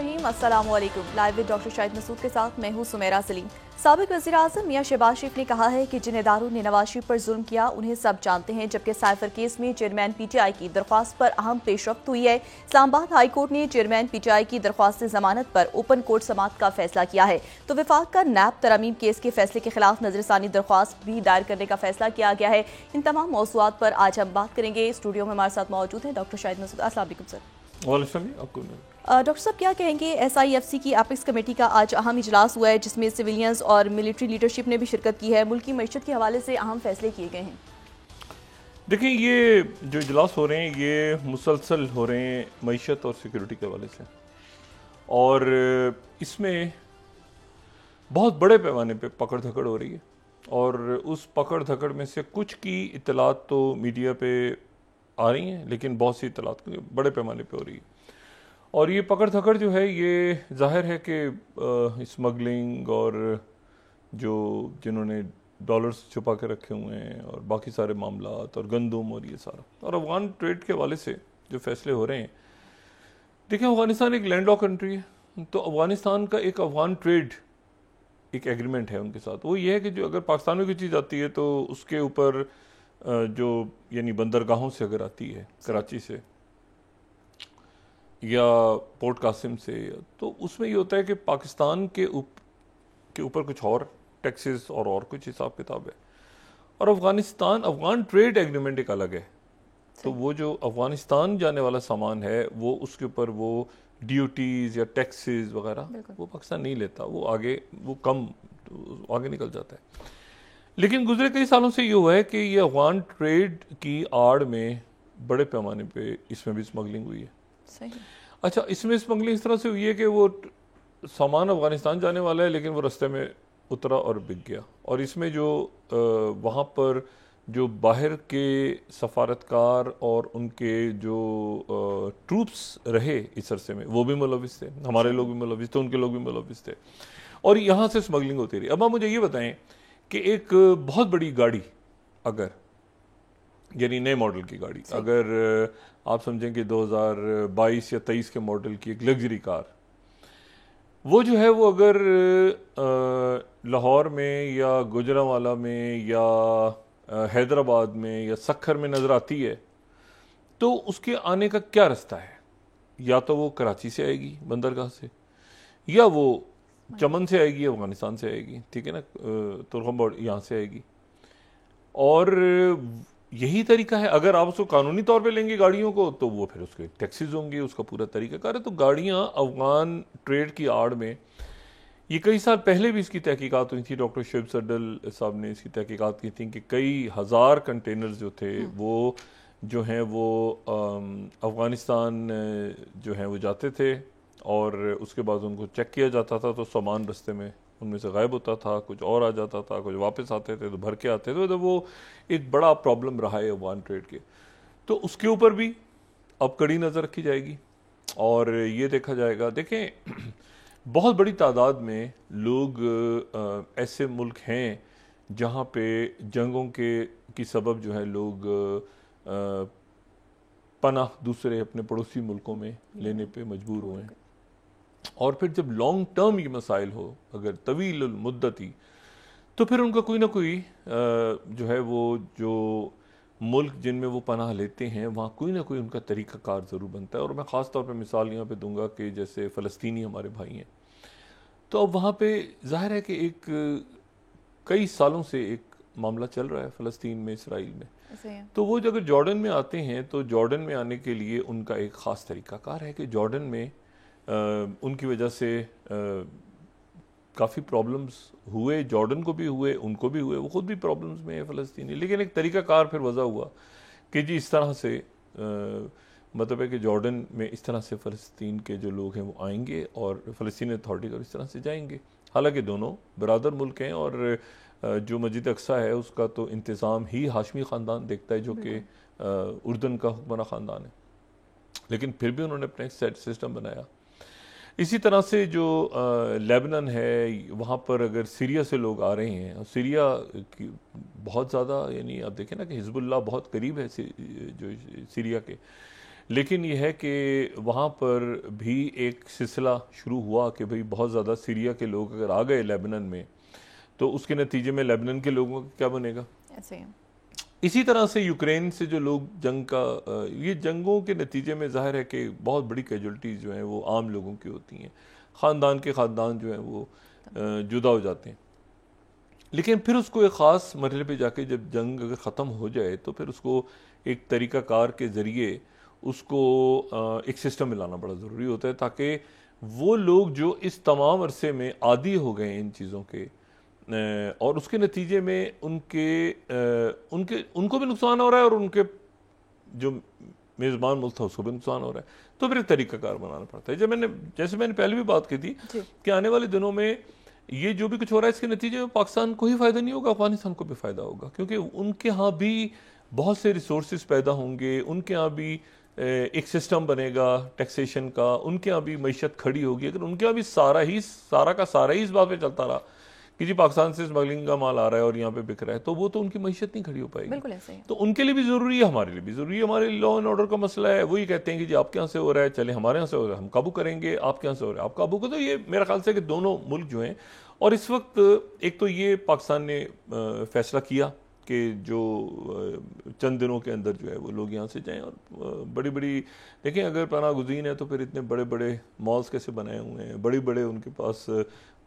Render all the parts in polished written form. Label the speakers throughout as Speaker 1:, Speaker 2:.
Speaker 1: रहीम। अस्सलाम वालेकुम। Live with doctor Shahid Masood के साथ मैं हूं सुमेरा सलीम। साबिक वज़ीर-ए-आज़म मियां शहबाज शरीफ ने कहा है कि जिन इदारों ने नवाज शरीफ पर जुल्म किया उन्हें सब जानते हैं, जबकि साइफर केस में चेयरमैन PTI की दरख्वास्त पर अहम पेशरफ्त हुई है। इस्लामाबाद हाई कोर्ट ने चेयरमैन PTI की दरख्वास्त जमानत पर ओपन कोर्ट समाअत का फैसला किया है, तो विफाक का नैब तरमीम केस के फैसले के खिलाफ नजरसानी दरख्वास्त भी दायर करने का फैसला किया गया है। इन तमाम मौज़ूआत पर आज हम बात करेंगे। स्टूडियो में हमारे साथ मौजूद हैं डॉक्टर शाहिद मसूद। अस्सलाम वालेकुम सर। डॉक्टर साहब, क्या कहेंगे, SIFC की एपिक्स कमेटी का आज अहम इजलास हुआ है जिसमें सिविलियंस और मिलिट्री लीडरशिप ने भी शिरकत की है। मुल्क की मईशत के हवाले से अहम फैसले किए गए हैं।
Speaker 2: देखिए, ये जो इजलास हो रहे हैं ये मुसलसल हो रहे हैं मईशत और सिक्योरिटी के हवाले से, और इसमें बहुत बड़े पैमाने पे पकड़ धकड़ हो रही है, और उस पकड़ धकड़ में से कुछ की इत्तलात तो मीडिया पे आ रही हैं, लेकिन बहुत सी इत्तलात बड़े पैमाने पे हो रही है। और ये पकड़ धकड़ जो है ये जाहिर है कि स्मगलिंग और जो जिन्होंने डॉलर्स छुपा के रखे हुए हैं और बाकी सारे मामलात और गंदम और ये सारा, और अफगान ट्रेड के हवाले से जो फैसले हो रहे हैं। देखिए, अफगानिस्तान एक लैंडलॉक कंट्री है, तो अफगानिस्तान का एक अफगान ट्रेड एक एग्रीमेंट है उनके साथ। वो ये है कि जो अगर पाकिस्तान में कोई चीज़ आती है तो उसके ऊपर जो यानी बंदरगाहों से अगर आती है, कराची से या पोर्ट कासिम से, तो उसमें ये होता है कि पाकिस्तान के ऊपर कुछ और टैक्सेस और कुछ हिसाब किताब है, और अफगान ट्रेड एग्रीमेंट एक अलग है। तो वो जो अफगानिस्तान जाने वाला सामान है वो उसके ऊपर वो ड्यूटीज या टैक्सेस वगैरह वो पाकिस्तान नहीं लेता, वो आगे वो कम आगे निकल जाता है। लेकिन गुजरे कई सालों से ये हुआ है कि ये अफगान ट्रेड की आड़ में बड़े पैमाने पे इसमें भी स्मगलिंग हुई है।
Speaker 1: सही।
Speaker 2: अच्छा, इसमें स्मगलिंग इस तरह से हुई है कि वो सामान अफगानिस्तान जाने वाला है लेकिन वो रास्ते में उतरा और बिक गया, और इसमें जो वहाँ पर जो बाहर के सफारतकार और उनके जो ट्रूप्स रहे इस अरसे में वो भी मुलविस थे, हमारे लोग भी मुलविस थे, उनके लोग भी मुलविस थे, और यहाँ से स्मगलिंग होती रही। अब आप मुझे ये बताएं कि एक बहुत बड़ी गाड़ी अगर, यानी नए मॉडल की गाड़ी, अगर आप समझें कि 2022 या 23 के मॉडल की एक लग्जरी कार, वो जो है वो अगर लाहौर में या गुजरांवाला में या हैदराबाद में या सखर में नज़र आती है, तो उसके आने का क्या रास्ता है? या तो वो कराची से आएगी बंदरगाह से, या वो चमन से आएगी, अफगानिस्तान से आएगी, ठीक है ना, तुर्कम यहाँ से आएगी। और यही तरीका है। अगर आप उसको कानूनी तौर पे लेंगे गाड़ियों को तो वो फिर उसके टैक्सेस होंगे, उसका पूरा तरीकाकार है। तो गाड़ियाँ अफगान ट्रेड की आड़ में ये कई साल पहले भी इसकी तहकीकात हुई थी। डॉक्टर शुएब सड्डल साहब ने इसकी तहकीकात की थी कि कई हज़ार कंटेनर्स जो थे वो जो हैं वो अफ़गानिस्तान जो हैं वो जाते थे, और उसके बाद उनको चेक किया जाता था तो सामान रास्ते में उनमें से गायब होता था, कुछ और आ जाता था, कुछ वापस आते थे तो भर के आते थे। तो वो एक बड़ा प्रॉब्लम रहा है अफगान ट्रेड के। तो उसके ऊपर भी अब कड़ी नज़र रखी जाएगी और ये देखा जाएगा। देखें, बहुत बड़ी तादाद में लोग ऐसे मुल्क हैं जहाँ पे जंगों के की सबब जो है लोग पनाह दूसरे अपने पड़ोसी मुल्कों में लेने पे मजबूर हुए हैं। और फिर जब लॉन्ग टर्म ये मसाइल हो, अगर तवील मुद्दती, तो फिर उनका कोई ना कोई जो है वो जो मुल्क जिनमें वो पनाह लेते हैं वहाँ कोई ना कोई उनका तरीक़ाकार ज़रूर बनता है। और मैं ख़ास तौर पे मिसाल यहाँ पे दूंगा कि जैसे फ़लस्तीनी हमारे भाई हैं, तो अब वहाँ पे ज़ाहिर है कि एक कई सालों से एक मामला चल रहा है फ़लस्तीन में, इसराइल में। तो वो अगर जॉर्डन में आते हैं तो जॉर्डन में आने के लिए उनका एक ख़ास तरीक़ाकार है कि जॉर्डन में उनकी वजह से काफ़ी प्रॉब्लम्स हुए, जॉर्डन को भी हुए, उनको भी हुए, वो ख़ुद भी प्रॉब्लम्स में है फ़लस्तीनी। लेकिन एक तरीक़ाकार फिर वजह हुआ कि जी इस तरह से मतलब है कि जॉर्डन में इस तरह से फ़लस्तीन के जो लोग हैं वो आएंगे और फ़लस्तीन अथॉरिटी और इस तरह से जाएंगे। हालांकि दोनों बरादर मुल्क हैं, और जो मस्जिद अक्सा है उसका तो इंतज़ाम ही हाशमी ख़ानदान देखता है जो कि उर्दन का हुक्मरान ख़ानदान है, लेकिन फिर भी उन्होंने अपना एक सेट सिस्टम बनाया। इसी तरह से जो लेबनान है, वहाँ पर अगर सीरिया से लोग आ रहे हैं, और सीरिया की बहुत ज़्यादा, यानी आप देखें ना कि हिज़्बुल्लाह बहुत करीब है जो सीरिया के, लेकिन यह है कि वहाँ पर भी एक सिलसिला शुरू हुआ कि भाई बहुत ज़्यादा सीरिया के लोग अगर आ गए लेबनान में तो उसके नतीजे में लेबनान के लोगों का क्या बनेगा।
Speaker 1: ऐसे ही।
Speaker 2: इसी तरह से यूक्रेन से जो लोग जंग का ये जंगों के नतीजे में जाहिर है कि बहुत बड़ी कैजुअल्टीज जो हैं वो आम लोगों की होती हैं, ख़ानदान के ख़ानदान जो हैं वो जुदा हो जाते हैं। लेकिन फिर उसको एक ख़ास मरहले पे जाके जब जंग अगर ख़त्म हो जाए तो फिर उसको एक तरीक़ाकार के ज़रिए उसको एक सिस्टम में लाना बड़ा ज़रूरी होता है, ताकि वो लोग जो इस तमाम अरसे में आदी हो गए इन चीज़ों के और उसके नतीजे में उनको भी नुकसान हो रहा है और उनके जो मेज़बान मुल्क था उसको भी नुकसान हो रहा है, तो फिर एक तरीक़ाकार बनाना पड़ता है। जैसे मैंने पहले भी बात की थी कि आने वाले दिनों में ये जो भी कुछ हो रहा है इसके नतीजे में पाकिस्तान को ही फ़ायदा नहीं होगा, अफगानिस्तान को भी फ़ायदा होगा, क्योंकि उनके यहाँ भी बहुत से रिसोर्सेज पैदा होंगे, उनके यहाँ भी एक सिस्टम बनेगा टैक्सेशन का, उनके यहाँ भी मईशत खड़ी होगी। अगर उनके यहाँ भी सारा का सारा ही इस बात पे चलता रहा कि जी पाकिस्तान से स्मगलिंग का माल आ रहा है और यहाँ पे बिक रहा है, तो वो तो उनकी मईशत नहीं खड़ी हो पाएगी।
Speaker 1: बिल्कुल ऐसे ही। तो
Speaker 2: उनके लिए भी ज़रूरी है, हमारे लिए भी ज़रूरी है। हमारे लॉ एंड ऑर्डर का मसला है, वही कहते हैं कि जी आपके यहाँ से हो रहा है, चले हमारे यहाँ से हो रहा है, हम काबू करेंगे, आपके यहाँ से हो रहा है आप काबू करो। तो ये मेरा ख्याल से कि दोनों मुल्क जो हैं, और इस वक्त एक तो ये पाकिस्तान ने फैसला किया कि जो चंद दिनों के अंदर जो है वो लोग यहाँ से जाएं, और बड़ी बड़ी देखें अगर पनाह गुज़ीन है तो फिर इतने बड़े बड़े मॉल्स कैसे बनाए हुए हैं, बड़े बड़े उनके पास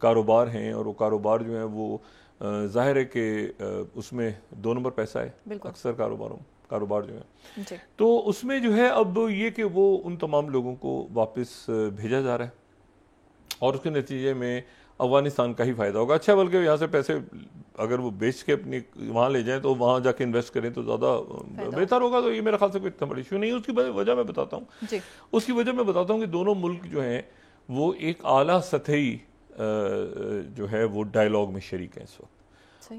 Speaker 2: कारोबार हैं, और वो कारोबार जो है वो जाहिर है कि उसमें 2 नंबर पैसा है अक्सर कारोबार जो है। तो उसमें जो है अब ये कि वो उन तमाम लोगों को वापस भेजा जा रहा है और उसके नतीजे में अफगानिस्तान का ही फ़ायदा होगा। अच्छा, बल्कि यहाँ से पैसे अगर वो बेच के अपनी वहाँ ले जाएं तो वहाँ जाके इन्वेस्ट करें तो ज़्यादा बेहतर होगा। तो ये मेरा ख्याल से कोई इतना बड़ा इशू नहीं है। उसकी वजह मैं बताता हूँ। उसकी वजह मैं बताता हूँ कि दोनों मुल्क जो हैं वो एक आला सतही जो है वो डायलॉग में शरीक हैं इस वक्त,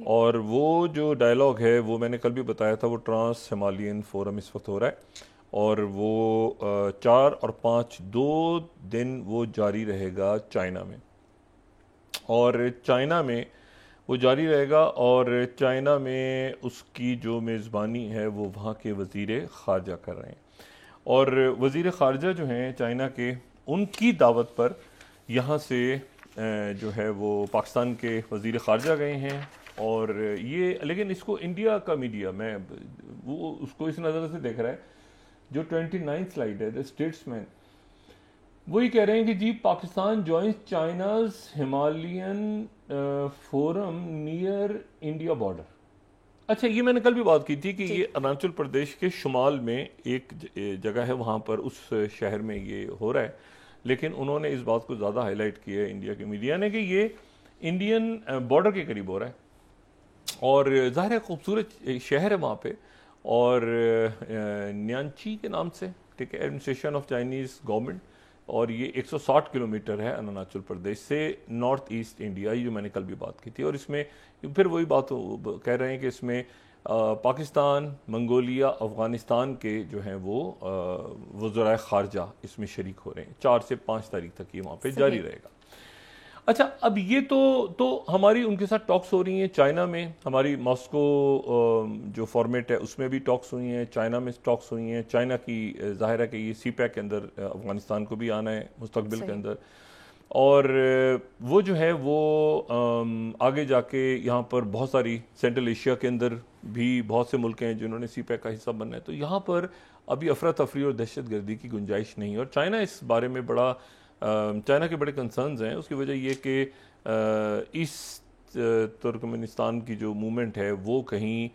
Speaker 2: और वो जो डायलॉग है वो मैंने कल भी बताया था, वो ट्रांस हिमालयन फोरम इस वक्त हो रहा है, और वो 4 और 5 2 दिन वो जारी रहेगा चाइना में, और चाइना में वो जारी रहेगा, और चाइना में उसकी जो मेज़बानी है वो वहाँ के वज़ीर ख़ारजा कर रहे हैं, और वज़ीर ख़ारजा जो हैं चाइना के, उनकी दावत पर यहाँ से जो है वो पाकिस्तान के वज़ीर ख़ारजा गए हैं। और ये लेकिन इसको इंडिया का मीडिया में वो उसको इस नज़र से देख रहा है, जो 29 स्लाइड है द स्टेट्समैन, वही कह रहे हैं कि जी Pakistan joins China's Himalayan forum near India border. अच्छा, ये मैंने कल भी बात की थी कि ये अरुणाचल प्रदेश के शुमाल में एक जगह है, वहाँ पर उस शहर में ये हो रहा है, लेकिन उन्होंने इस बात को ज़्यादा हाईलाइट किया है इंडिया के मीडिया ने कि ये इंडियन बॉर्डर के करीब हो रहा है, और ज़ाहिर है खूबसूरत शहर है वहाँ पे, और न्यांची के नाम से, ठीक है, एडमिनिस्ट्रेशन ऑफ चाइनीज़ गवर्नमेंट, और ये 160 किलोमीटर है अरुणाचल प्रदेश से नॉर्थ ईस्ट इंडिया, ये जो मैंने कल भी बात की थी। और इसमें फिर वही बात कह रहे हैं कि इसमें पाकिस्तान, मंगोलिया, अफ़गानिस्तान के जो हैं वो वज़राए ख़ारजा इसमें शरीक हो रहे हैं। 4 से 5 तारीख तक ये वहाँ पे जारी रहेगा। अच्छा, अब ये तो हमारी उनके साथ टॉक्स हो रही हैं चाइना में, हमारी मॉस्को जो फॉर्मेट है उसमें भी टॉक्स हुई हैं, चाइना में टॉक्स हुई हैं। चाइना की जाहिर है कि ये CPEC के अंदर अफ़गानिस्तान को भी आना है मुस्तकबिल के अंदर, और वो जो है वो आगे जाके यहाँ पर बहुत सारी सेंट्रल एशिया के अंदर भी बहुत से मुल्क हैं जिन्होंने CPEC का हिस्सा बनना है, तो यहाँ पर अभी अफरा तफरी और दहशत गर्दी की गुंजाइश नहीं है। और चाइना इस बारे में बड़ा चाइना के बड़े कंसर्न्स हैं। उसकी वजह ये कि इस तुर्कमेनिस्तान की जो मूवमेंट है वो कहीं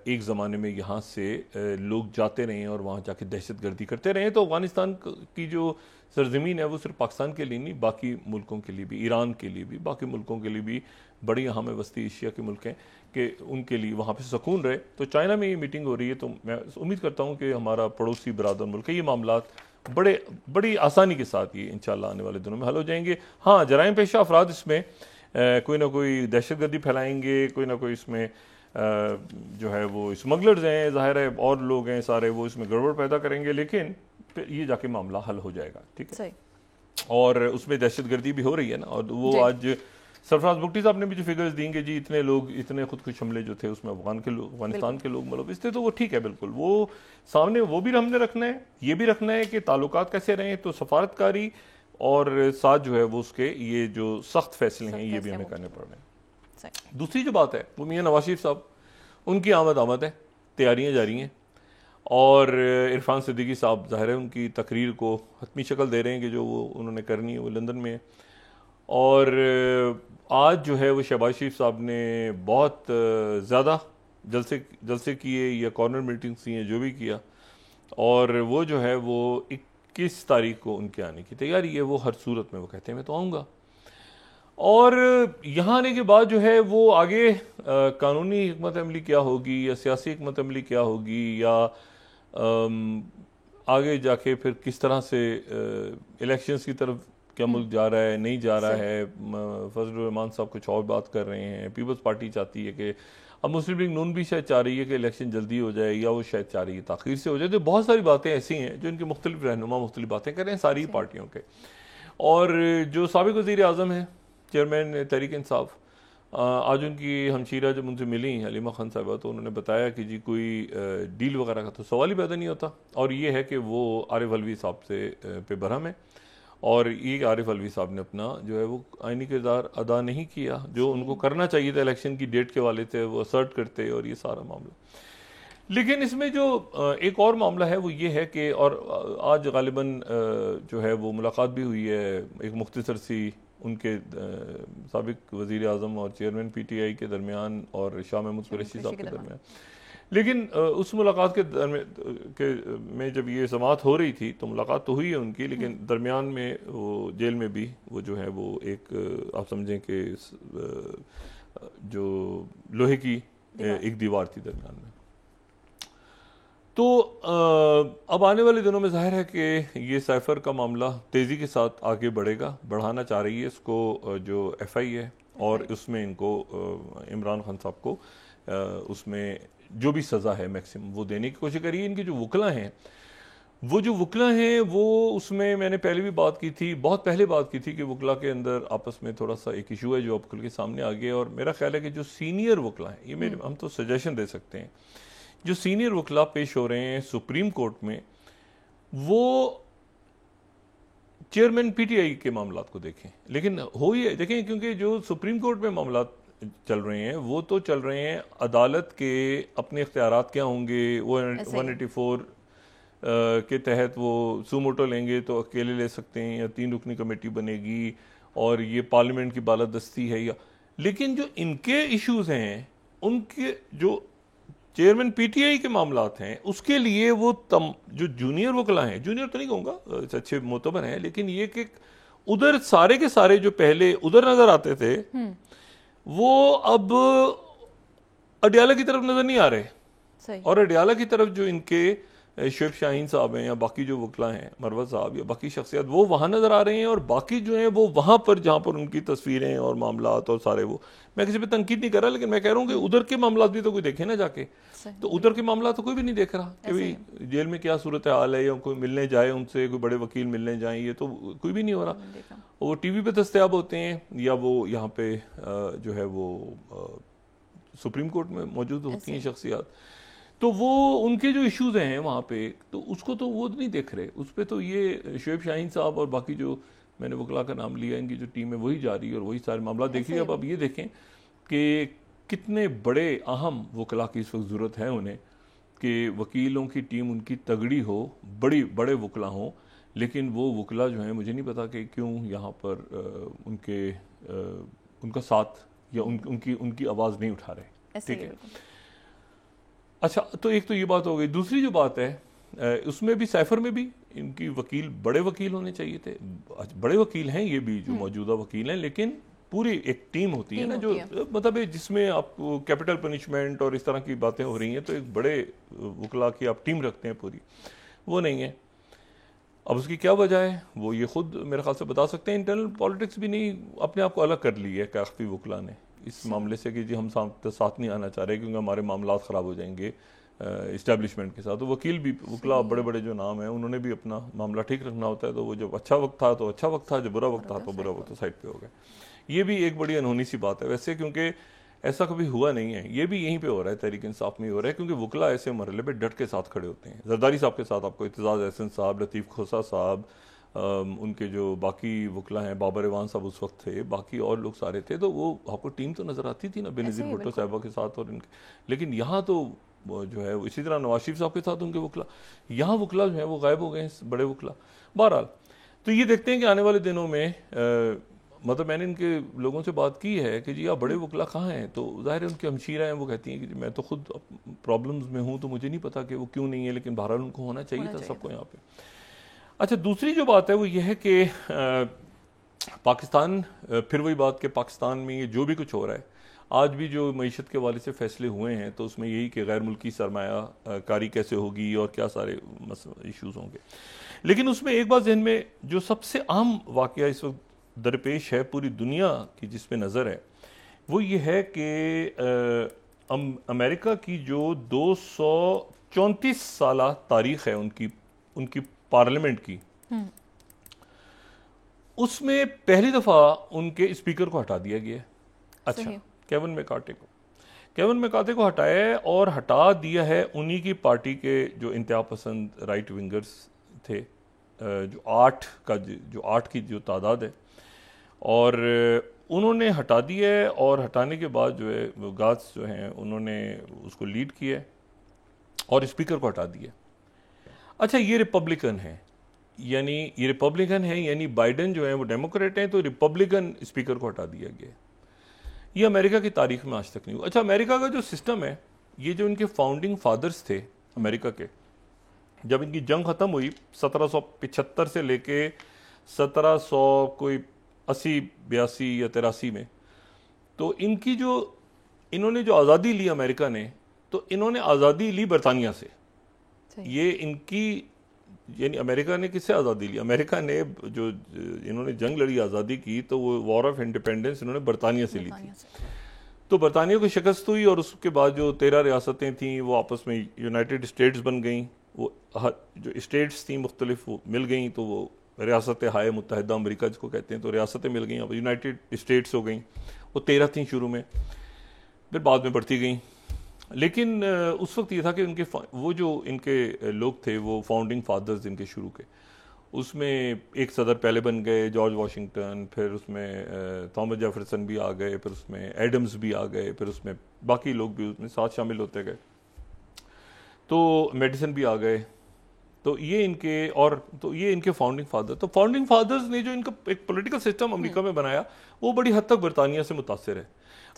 Speaker 2: एक ज़माने में यहाँ से लोग जाते रहे और वहाँ जाके दहशत गर्दी करते रहे, तो अफ़गानिस्तान की जो सरजमीन है वो सिर्फ पाकिस्तान के लिए नहीं, बाकी मुल्कों के लिए भी, ईरान के लिए भी, बाकी मुल्कों के लिए भी बड़ी अहम वस्ती एशिया के मुल्क हैं कि उनके लिए वहाँ पे सुकून रहे। तो चाइना में ये मीटिंग हो रही है, तो मैं उम्मीद करता हूँ कि हमारा पड़ोसी बरादर मुल्क है, ये मामलात बड़ी आसानी के साथ ये इंशाल्लाह आने वाले दिनों में हल हो जाएंगे। हाँ, जराइम पेशा अफराद इसमें कोई ना कोई दहशतगर्दी फैलाएंगे, कोई ना कोई इसमें जो है वो स्मगलर्स हैं, ज़ाहिर है और लोग हैं सारे, वो इसमें गड़बड़ पैदा करेंगे, लेकिन ये जाके मामला हल हो जाएगा, ठीक है। और उसमें दहशतगर्दी भी हो रही है ना, और वो आज सरफराज बुगटी साहब ने भी जो फिगर्स दी कि जी इतने लोग, इतने खुदकुश हमले जो थे उसमें अफगानिस्तान के लोग मुलविस थे, तो वो ठीक है बिल्कुल, वो सामने वो भी हमने रखना है, ये भी रखना है कि ताल्लुकात कैसे रहें, तो सफारतकारी और साथ जो है वो उसके ये जो सख्त फैसले हैं ये भी हमें करने पड़ रहे हैं। दूसरी जो बात है वो मियां नवाज शरीफ साहब, उनकी आमद है, तैयारियां जारी हैं, और इरफान सिद्दीकी साहब ज़ाहिर है उनकी तकरीर को हतमी शक्ल दे रहे हैं कि जो वो उन्होंने करनी है वो लंदन में है। और आज जो है वो शहबाज शरीफ साहब ने बहुत ज़्यादा जलसे किए या कॉर्नर मीटिंग्स की हैं, जो भी किया, और वो जो है वो 21 तारीख को उनके आने की तैयारी है। वो हर सूरत में वो कहते हैं मैं तो आऊँगा, और यहाँ आने के बाद जो है वो आगे कानूनी हिकमत अमली क्या होगी या सियासी हिकमत अमली क्या होगी, या आगे जाके फिर किस तरह से इलेक्शंस की तरफ क्या मुल्क जा रहा है, नहीं जा रहा है। फजलुर रहमान साहब कुछ और बात कर रहे हैं, पीपल्स पार्टी चाहती है कि, अब मुस्लिम लीग नून भी शायद चाह रही है कि इलेक्शन जल्दी हो जाए, या वो शायद चाह रही है ताख़ीर से हो जाए। तो बहुत सारी बातें ऐसी हैं जो इनके मुख्तलिफ रहनुमा मुख्तलिफ बातें कर रहे हैं सारी पार्टियों के। और जो साबिक़ वज़ीर आज़म है, चेयरमैन तहरीक इंसाफ, आज उनकी हमशीरा जब उनसे मिली हलीमा खान साहिबा, तो उन्होंने बताया कि जी कोई डील वगैरह का तो सवाल ही पैदा नहीं होता, और ये है कि वो आरिफ अलवी साहब से पे बरहम है, और ये आरिफ अलवी साहब ने अपना जो है वो आइनी किरदार अदा नहीं किया जो उनको करना चाहिए था। इलेक्शन की डेट के वाले थे वो असर्ट करते, और ये सारा मामला। लेकिन इसमें जो एक और मामला है वो ये है कि, और आज गालिबन जो है वो मुलाकात भी हुई है एक मुख्तसर सी उनके साबिक वज़ीर आज़म और चेयरमैन PTI के दरमियान और शाह महमूद कुरैशी साहब के दरमियान। लेकिन उस मुलाकात में जब ये समाअत हो रही थी तो मुलाकात तो हुई है उनकी, लेकिन दरमियान में वो जेल में भी वो जो है वो एक आप समझें कि जो लोहे की एक दीवार थी दरमियान में। तो अब आने वाले दिनों में जाहिर है कि ये साइफर का मामला तेज़ी के साथ आगे बढ़ेगा, बढ़ाना चाह रही है इसको जो FI है, और उसमें इनको इमरान खान साहब को उसमें जो भी सज़ा है मैक्सिमम वो देने की कोशिश करिए। इनके जो वकला हैं वो उसमें मैंने पहले भी बात की थी, बहुत पहले बात की थी कि वकला के अंदर आपस में थोड़ा सा एक इशू है जो अब खुल के सामने आ गया। और मेरा ख्याल है कि जो सीनियर वकला हैं, ये हम तो सजेशन दे सकते हैं, जो सीनियर वकला पेश हो रहे हैं सुप्रीम कोर्ट में, वो चेयरमैन PTI के मामलात को देखें। लेकिन हो ही देखें, क्योंकि जो सुप्रीम कोर्ट में मामलात चल रहे हैं वो तो चल रहे हैं अदालत के अपने इख्तियारात क्या होंगे, वो 184 के तहत वो सुमोटो लेंगे तो अकेले ले सकते हैं, या 3 रुकनी कमेटी बनेगी, और ये पार्लियामेंट की बालादस्ती है, या लेकिन जो इनके इश्यूज हैं उनके जो चेयरमैन PTI के मामलात हैं उसके लिए वो जो जूनियर वकला हैं, जूनियर तो नहीं कहूँगा, अच्छे मोतबर हैं, लेकिन ये कि उधर सारे के सारे जो पहले उधर नजर आते थे वो अब अडियाला की तरफ नजर नहीं आ रहे। और अडियाला की तरफ जो इनके शुएब शाहीन साहब हैं या बाकी जो वकला हैं, मरवत साहब या बाकी शख्सियत, वो वहाँ नज़र आ रहे हैं, और बाकी जो हैं वो वहाँ पर जहाँ पर उनकी तस्वीरें और मामलात और सारे वो, मैं किसी पे तनकीद नहीं कर रहा, लेकिन मैं कह रहा हूँ कि उधर के मामलात भी तो कोई देखे ना जाके। तो उधर के मामला तो कोई भी नहीं देख रहा कि भाई जेल में क्या सूरत हाल है, या कोई मिलने जाए उनसे, कोई बड़े वकील मिलने जाए, ये तो कोई भी नहीं हो रहा। वो TV पे दस्तयाब होते हैं, या वो यहाँ पे जो है वो सुप्रीम कोर्ट में मौजूद होती हैं शख्सियात, तो वो उनके जो इश्यूज हैं वहाँ पे, तो उसको तो वो नहीं देख रहे। उस पर तो ये शुएब शाहीन साहब और बाकी जो मैंने वकला का नाम लिया, इनकी जो टीम है वही जा रही है और वही सारे मामला देख रही है। अब ये देखें कि कितने बड़े अहम वकला की इस वक्त ज़रूरत है उन्हें, कि वकीलों की टीम उनकी तगड़ी हो, बड़े वकला हों, लेकिन वो वकला जो हैं मुझे नहीं पता कि क्यों यहाँ पर उनका साथ या उनकी आवाज़ नहीं उठा रहे। ठीक है, अच्छा, तो एक तो ये बात हो गई। दूसरी जो बात है उसमें भी साइफर में भी इनकी वकील बड़े वकील होने चाहिए थे। बड़े वकील हैं ये भी जो मौजूदा वकील हैं, लेकिन पूरी एक टीम होती है ना, जो मतलब जिसमें आपको कैपिटल पनिशमेंट और इस तरह की बातें हो रही हैं, तो एक बड़े वकला की आप टीम रखते हैं पूरी, वो नहीं है। अब उसकी क्या वजह है वो ये खुद मेरे ख्याल से बता सकते हैं। इंटरनल पॉलिटिक्स भी नहीं अपने आप को अलग कर ली है काफ़ी वकला ने इस मामले से कि जी हम साथ नहीं आना चाह रहे क्योंकि हमारे मामलात ख़राब हो जाएंगे, इस्टेब्लिशमेंट के साथ। तो वकीला बड़े बड़े जो नाम हैं उन्होंने भी अपना मामला ठीक रखना होता है। तो वो जब अच्छा वक्त था तो अच्छा वक्त था, जब बुरा वक्त था तो बुरा वक्त, तो साइड पे हो गए। ये भी एक बड़ी अनहोनी सी बात है वैसे, क्योंकि ऐसा कभी हुआ नहीं है। ये भी यहीं पे हो रहा है, तहरीक इंसाफ में ही हो रहा है, क्योंकि वकला ऐसे मरहले पे डट के साथ खड़े होते हैं। जरदारी साहब के साथ आपको इत्तेजाज एहसन साहब, लतीफ़ खोसा साहब, उनके जो बाकी वकला हैं, बाबर इवान साहब उस वक्त थे, बाकी और लोग सारे थे। तो वो आपको टीम तो नज़र आती थी ना बेनज़ीर भुट्टो साहबा के साथ और इनके। लेकिन यहाँ तो जो है इसी तरह नवाज शरीफ साहब के साथ उनके वकला, यहाँ वकला जो है वो गायब हो गए हैं, बड़े वकला। बहरहाल तो ये देखते हैं कि आने वाले दिनों में मतलब मैंने इनके लोगों से बात की है कि जी आप बड़े वकला कहाँ हैं, तो ज़ाहिर है उनकी हमशीरा हैं, वो कहती हैं कि मैं तो खुद प्रॉब्लम्स में हूँ, तो मुझे नहीं पता कि वो क्यों नहीं है, लेकिन बहरहाल उनको होना चाहिए था सबको यहाँ पे। अच्छा, दूसरी जो बात है वो ये है कि पाकिस्तान, फिर वही बात कि पाकिस्तान में ये जो भी कुछ हो रहा है, आज भी जो मईशत के वाले से फैसले हुए हैं, तो उसमें यही कि गैर मुल्की सरमाया कारी कैसे होगी और क्या सारे इश्यूज़ होंगे। लेकिन उसमें एक बात जहन में जो सबसे आम वाक़या इस वक्त दरपेश है पूरी दुनिया की जिस पे नज़र है, वो ये है कि अमेरिका की जो 234 साल तारीख है उनकी पार्लियामेंट की, उसमें पहली दफ़ा उनके स्पीकर को हटा दिया गया है। अच्छा, केविन मैकार्थे को हटाया है, और हटा दिया है उन्हीं की पार्टी के जो इंतहा पसंद राइट विंगर्स थे, जो 8 की जो तादाद है, और उन्होंने हटा दिया है। और हटाने के बाद जो है वो गार्ड्स जो हैं उन्होंने उसको लीड किया और स्पीकर को हटा दिया। अच्छा, ये रिपब्लिकन है, यानी बाइडेन जो है वो डेमोक्रेट हैं, तो रिपब्लिकन स्पीकर को हटा दिया गया। ये अमेरिका की तारीख में आज तक नहीं हुआ। अच्छा, अमेरिका का जो सिस्टम है, ये जो इनके फाउंडिंग फादर्स थे अमेरिका के, जब इनकी जंग ख़त्म हुई 1775 से लेके 1700 कोई 80, 82 या 83 में, तो इन्होंने जो आज़ादी ली अमेरिका ने, तो इन्होंने आज़ादी ली बरतानिया से। ये इनकी, यानी अमेरिका ने किससे आज़ादी ली? अमेरिका ने जो इन्होंने जंग लड़ी आज़ादी की, तो वो वॉर ऑफ इंडिपेंडेंस इन्होंने बरतानिया से ली थी। तो बरतानिया को शिकस्त हुई, और उसके बाद जो 13 रियासतें थीं वो आपस में यूनाइटेड स्टेट्स बन गईं। वो जो स्टेट्स थी मुख्तलिफ वो मिल गई, तो वो रियासतें हाय मुत्तहिदा अमेरिका जिसको कहते हैं, तो रियासतें मिल गई, अब यूनाइटेड स्टेट्स हो गई। वो 13 थी शुरू में, फिर बाद में बढ़ती गई। लेकिन उस वक्त ये था कि वो जो इनके लोग थे, वो फाउंडिंग फादर्स इनके शुरू के, उसमें एक सदर पहले बन गए जॉर्ज वाशिंगटन, फिर उसमें थॉमस जेफरसन भी आ गए, फिर उसमें एडम्स भी आ गए, फिर उसमें बाकी लोग भी उसमें साथ शामिल होते गए, तो मेडिसन भी आ गए। तो ये इनके फाउंडिंग फादर। तो फाउंडिंग फादर्स ने जो इनका एक पॉलिटिकल सिस्टम अमेरिका में बनाया, वो बड़ी हद तक बरतानिया से मुतासिर है।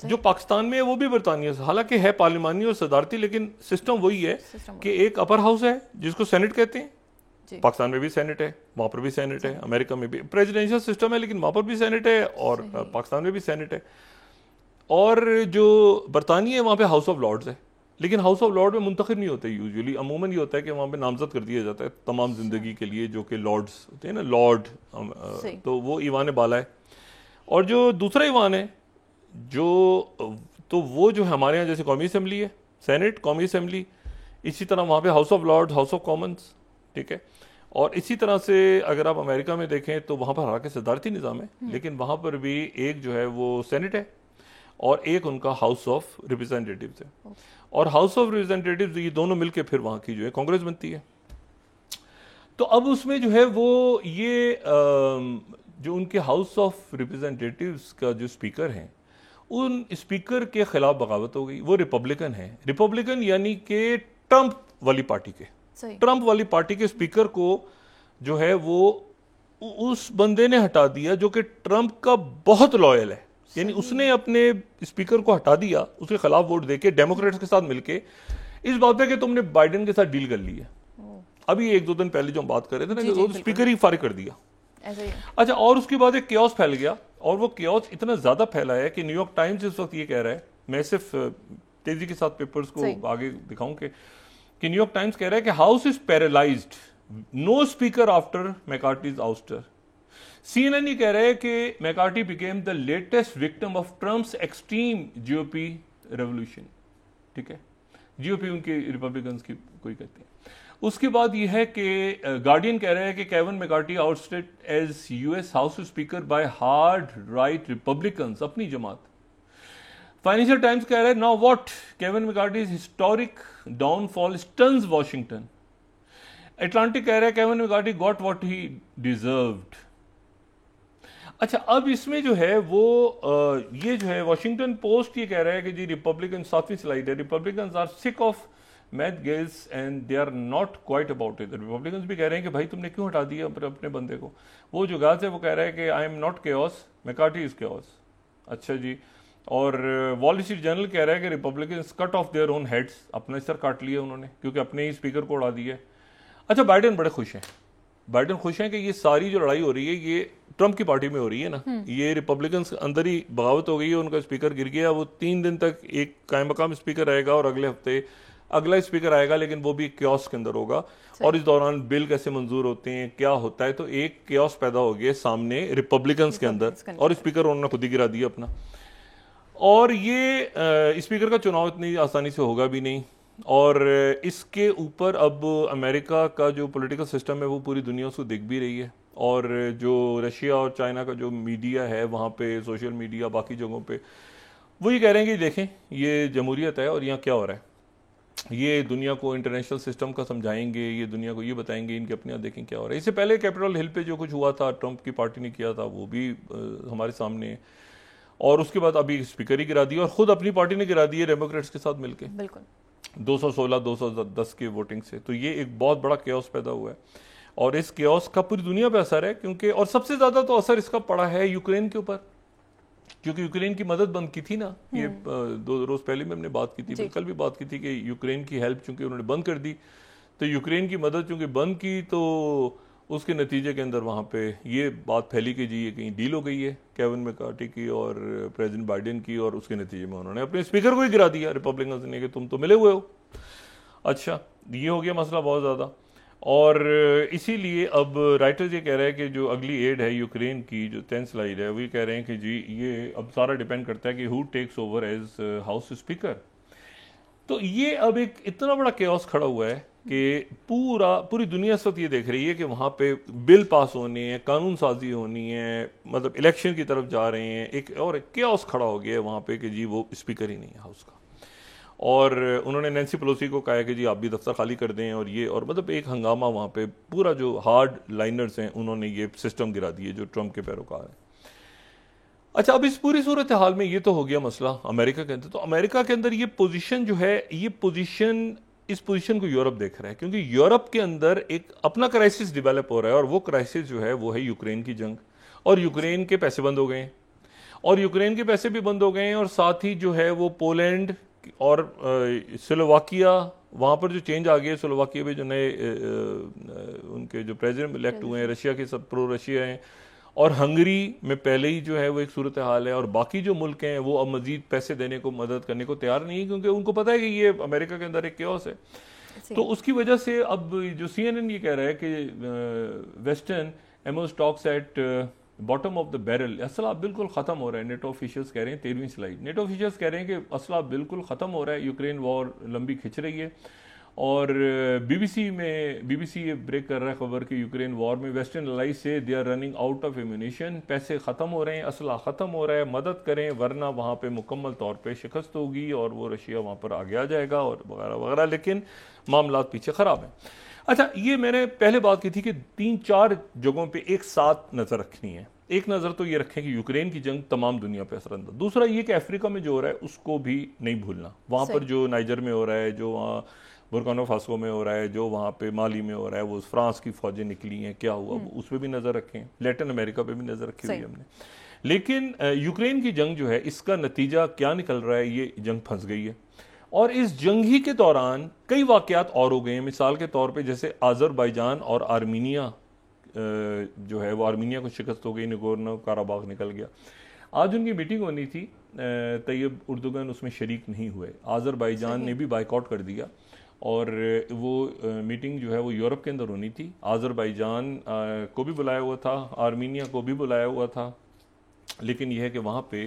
Speaker 2: जो पाकिस्तान में है वो भी बरतानिया से, हालांकि है पार्लिमानी और सदारती, लेकिन सिस्टम वही है कि एक अपर हाउस है जिसको सेनेट कहते हैं। पाकिस्तान में भी सेनेट है, वहां पर भी सेनेट है, अमेरिका में भी प्रेसिडेंशियल सिस्टम है, लेकिन वहां पर भी सेनेट है, और पाकिस्तान में भी सेनेट है। और जो बरतानिया है वहां पे हाउस ऑफ लॉर्ड्स है, लेकिन हाउस ऑफ लॉर्ड में मुंतखब नहीं होते यूजुअली। अमूमन ये होता है कि वहाँ पे नामजद कर दिया जाता है तमाम जिंदगी के लिए, जो कि लॉर्ड्स होते हैं ना, लॉर्ड, तो वो ईवान बाला है। और जो दूसरा ईवान है तो वो जो हमारे यहाँ जैसे कौमी असम्बली है, सेनेट, कौमी असम्बली, इसी तरह वहाँ पे House of Lords, House of Commons, ठीक है। और इसी तरह से अगर आप अमेरिका में देखें तो वहाँ पर हालांकि सदारती निज़ाम है, लेकिन वहाँ पर भी एक जो है वो सेनेट है और एक उनका हाउस ऑफ रिप्रेजेंटेटिव्स है। और हाउस ऑफ रिप्रेजेंटेटिव्स ये दोनों मिलके फिर वहाँ की जो है कांग्रेस बनती है। तो अब उसमें जो है वो ये जो उनके हाउस ऑफ रिप्रेजेंटेटिव्स का जो स्पीकर हैं, उन स्पीकर के खिलाफ बगावत हो गई। वो रिपब्लिकन है, रिपब्लिकन यानी कि ट्रंप वाली पार्टी के, ट्रंप वाली पार्टी के स्पीकर को जो है वो उस बंदे ने हटा दिया जो कि ट्रंप का बहुत लॉयल है, यानी उसने अपने स्पीकर को हटा दिया, उसके खिलाफ वोट देके डेमोक्रेट्स के साथ मिलके, इस बात पे कि तुमने बाइडेन के साथ डील कर ली है। अभी 1-2 दिन पहले जो हम बात कर रहे थे ना, वो स्पीकर ही फारिग कर दिया। अच्छा, और उसके बाद एक क्योस फैल गया, और वो क्योस इतना ज्यादा फैला है कि न्यूयॉर्क टाइम्स इस वक्त ये कह रहा है, मैं सिर्फ तेजी के साथ पेपर्स को आगे दिखाऊं कि न्यूयॉर्क टाइम्स कह रहा है कि house is paralysed, no speaker after McCarthy's ouster. CNN ये कह रहा है कि McCarthy became the latest victim of Trump's extreme GOP revolution, ठीक है। जीओपी उनके रिपब्लिकन्स की कोई कहती है। उसके बाद यह है कि गार्डियन कह रहा है कि Kevin McCarthy ousted as US house speaker by hard right republicans, अपनी जमात। फाइनेंशियल टाइम्स कह रहा है now what, Kevin McCarthy's historic downfall stuns Washington. Atlantic कह रहा है Kevin McCarthy got what he deserved. अच्छा, अब इसमें जो है वो ये जो है वॉशिंगटन पोस्ट ये कह रहा है कि जी रिपब्लिकन, 7वीं स्लाइड है, Republicans are sick of Matt Gaetz and they are not quiet about it. Republicans भी कह रहे हैं कि भाई तुमने क्यों हटा दिया अपने बंदे को। वो जो गाज है वो कह रहा है कि I am not chaos, McCarthy is chaos. अच्छा जी, और वॉल स्ट्रीट जर्नल कह रहा है कि Republicans cut of their own heads, अपना सर काट लिया उन्होंने क्योंकि अपने ही स्पीकर को उड़ा दिया। अच्छा, बाइडेन बड़े खुश हैं, बाइडेन खुश हैं कि ये सारी जो लड़ाई हो रही है ये ट्रंप की पार्टी में हो रही है ना, ये रिपब्लिकन्स अंदर ही बगावत हो गई है, उनका स्पीकर गिर गया। वो 3 दिन तक एक कायम मकाम स्पीकर रहेगा और अगले हफ्ते अगला स्पीकर आएगा, लेकिन वो भी क्योस के अंदर होगा। और इस दौरान बिल कैसे मंजूर होते हैं, क्या होता है, तो एक क्योस पैदा हो गया सामने रिपब्लिकन्स के अंदर, और स्पीकर उन्होंने खुद ही गिरा दिया अपना। और ये स्पीकर का चुनाव इतनी आसानी से होगा भी नहीं। और इसके ऊपर अब अमेरिका का जो पॉलिटिकल सिस्टम है वो पूरी दुनिया उसको देख भी रही है, और जो रशिया और चाइना का जो मीडिया है वहाँ पे, सोशल मीडिया, बाकी जगहों पे वो ये कह रहे हैं कि देखें ये जमहूरियत है और यहाँ क्या हो रहा है। ये दुनिया को इंटरनेशनल सिस्टम का समझाएंगे, ये दुनिया को ये बताएंगे, इनके अपने यहाँ देखें क्या हो रहा है। इससे पहले कैपिटल हिल पे जो कुछ हुआ था, ट्रंप की पार्टी ने किया था, वो भी हमारे सामने है। और उसके बाद अभी स्पीकर ही गिरा दिया, और खुद अपनी पार्टी ने गिरा दी है डेमोक्रेट्स के साथ मिलकर, बिल्कुल 216-210 की वोटिंग से। तो ये एक बहुत बड़ा केओस पैदा हुआ है, और इस केओस का पूरी दुनिया पे असर है, क्योंकि और सबसे ज्यादा तो असर इसका पड़ा है यूक्रेन के ऊपर, क्योंकि यूक्रेन की मदद बंद की थी ना। ये 2 रोज पहले में हमने बात की थी, कल भी बात की थी कि यूक्रेन की हेल्प चूंकि उन्होंने बंद कर दी, तो यूक्रेन की मदद चूंकि बंद की, तो उसके नतीजे के अंदर वहाँ पे ये बात फैली कि जी ये कहीं डील हो गई है केविन मैकार्टी की और प्रेसिडेंट बाइडेन की, और उसके नतीजे में उन्होंने अपने स्पीकर को ही गिरा दिया रिपब्लिकन्स ने कि तुम तो मिले हुए हो। अच्छा, ये हो गया मसला बहुत ज़्यादा। और इसीलिए अब राइटर्स ये कह रहे हैं कि जो अगली एड है यूक्रेन की, जो 10th स्लाइड है, वो ये कह रहे हैं कि जी ये अब सारा डिपेंड करता है कि who takes over as House Speaker. तो ये अब एक इतना बड़ा केओस खड़ा हुआ है कि पूरी दुनिया इस वक्त ये देख रही है कि वहाँ पे बिल पास होने हैं, कानून साजी होनी है, मतलब इलेक्शन की तरफ जा रहे हैं, एक और केओस खड़ा हो गया है वहाँ पे कि जी वो स्पीकर ही नहीं है हाउस का। और उन्होंने नैन्सी पेलोसी को कहा है कि जी आप भी दफ्तर खाली कर दें, और ये, और मतलब एक हंगामा वहाँ पे, पूरा जो हार्ड लाइनर्स हैं उन्होंने ये सिस्टम गिरा दिए जो ट्रंप के पैरोकार हैं। अच्छा, अब इस पूरी सूरत हाल में ये तो हो गया मसला अमेरिका के अंदर। तो अमेरिका के अंदर ये पोजीशन जो है, इस पोजीशन को यूरोप देख रहा है, क्योंकि यूरोप के अंदर एक अपना क्राइसिस डेवलप हो रहा है, और वो क्राइसिस जो है वो है यूक्रेन की जंग, और यूक्रेन के पैसे बंद हो गए हैं, और यूक्रेन के पैसे भी बंद हो गए हैं, और साथ ही जो है वो पोलैंड और स्लोवाकिया, वहाँ पर जो चेंज आ गया, स्लोवाकिया में जो नए उनके जो प्रेसिडेंट इलेक्ट हुए हैं, रशिया के सब प्रो रशिया हैं, और हंगरी में पहले ही जो है वो एक सूरत हाल है, और बाकी जो मुल्क हैं वो अब मजीद पैसे देने को, मदद करने को तैयार नहीं है, क्योंकि उनको पता है कि ये अमेरिका के अंदर एक केओस है। तो उसकी वजह से अब जो CNN ये कह रहा है कि western ammo stocks at bottom of the barrel, असला बिल्कुल खत्म हो रहा है। नेटो ऑफिशियल्स कह रहे हैं, 13वीं स्लाइड, नेटो ऑफिशियल्स कह रहे हैं कि असला बिल्कुल खत्म हो रहा है, यूक्रेन वॉर लंबी खिंच रही है। और बीबीसी ये ब्रेक कर रहा है खबर कि यूक्रेन वॉर में वेस्टर्न अलाइज से they are running out of ammunition, पैसे खत्म हो रहे हैं, असला खत्म हो रहा है, मदद करें वरना वहाँ पे मुकम्मल तौर पे शिकस्त होगी और वो रशिया वहाँ पर आगे आ जाएगा, और वगैरह वगैरह। लेकिन मामला पीछे ख़राब हैं। अच्छा, ये मैंने पहले बात की थी कि 3-4 जगहों पे एक साथ नज़र रखनी है। एक नज़र तो ये रखें कि यूक्रेन की जंग तमाम दुनिया पे असरअंदाज, दूसरा ये कि अफ्रीका में जो हो रहा है उसको भी नहीं भूलना, वहाँ पर जो नाइजर में हो रहा है, जो वहाँ बुर्किना फासो में हो रहा है, जो वहाँ पे माली में हो रहा है, वो फ्रांस की फौजें निकली हैं, क्या हुआ उस पर भी नज़र रखें, लैटिन अमेरिका पे भी नज़र रखी हुई है हमने। लेकिन यूक्रेन की जंग जो है, इसका नतीजा क्या निकल रहा है, ये जंग फंस गई है, और इस जंग ही के दौरान कई वाक़यात और हो गए हैं। मिसाल के तौर पे जैसे आज़रबाईजान और आर्मीनिया जो है वो आर्मीनिया को शिकस्त हो गई, नगोर्नो काराबाग निकल गया। आज उनकी मीटिंग होनी थी, तैयब उर्दुगन उसमें शरीक नहीं हुए, आज़रबाईजान ने भी बाइकआउट कर दिया, और वो मीटिंग जो है वो यूरोप के अंदर होनी थी। आज़रबाईजान को भी बुलाया हुआ था, आर्मीनिया को भी बुलाया हुआ था, लेकिन यह है कि वहाँ पे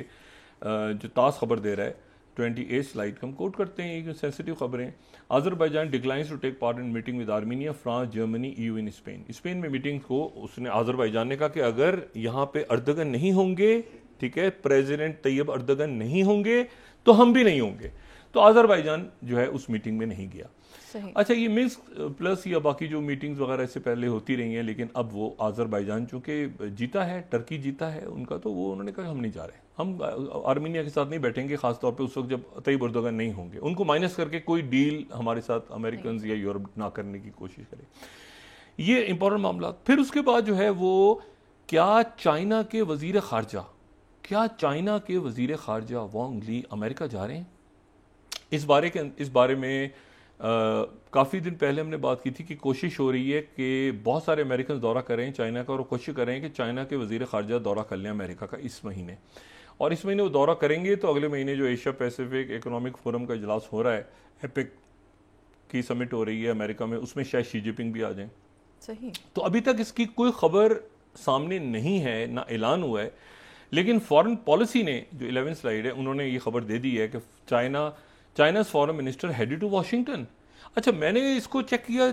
Speaker 2: जो तास खबर दे रहा है 28 स्लाइड हम कोट करते हैं, ये सेंसिटिव खबरें। Azerbaijan declines to take part in meeting with Armenia, France, Germany, EU in Spain. Spain में मीटिंग को उसने अजरबैजान ने कहा कि अगर यहाँ पे अर्दगन नहीं होंगे, ठीक है, प्रेसिडेंट तैयब अर्दगन नहीं होंगे तो हम भी नहीं होंगे। तो अजरबैजान जो है उस मीटिंग में नहीं गया। अच्छा, ये मिन्स्क प्लस या बाकी जो मीटिंग्स वगैरह इससे पहले होती रही हैं, लेकिन अब वो अजरबैजान चूंकि जीता है, टर्की जीता है उनका, तो वो उन्होंने कहा हम नहीं जा रहे, हम आर्मीनिया के साथ नहीं बैठेंगे, खासतौर पे उस वक्त जब तैयब अर्दोगन नहीं होंगे। उनको माइनस करके कोई डील हमारे साथ अमेरिकन या यूरोप ना करने की कोशिश करे। ये इंपॉर्टेंट मामला। फिर उसके बाद जो है वो क्या चाइना के वजीर खारजा वांग ली अमेरिका जा रहे हैं? इस बारे में काफ़ी दिन पहले हमने बात की थी कि कोशिश हो रही है कि बहुत सारे अमेरिकन दौरा करें चाइना का, और कोशिश करें कि चाइना के वजीर खारजा दौरा कर लें अमेरिका का इस महीने। और इस महीने वो दौरा करेंगे तो अगले महीने जो एशिया पैसिफिक इकोनॉमिक फोरम का इजलास हो रहा है, एपिक की समिट हो रही है अमेरिका में, उसमें शायद शी जिनपिंग भी आ जाएं।
Speaker 1: सही। तो
Speaker 2: अभी तक इसकी कोई खबर सामने नहीं है, ना ऐलान हुआ है, लेकिन फॉरेन पॉलिसी ने जो 11 स्लाइड है उन्होंने ये खबर दे दी है कि China's foreign minister headed to Washington. अच्छा, मैंने इसको चेक किया,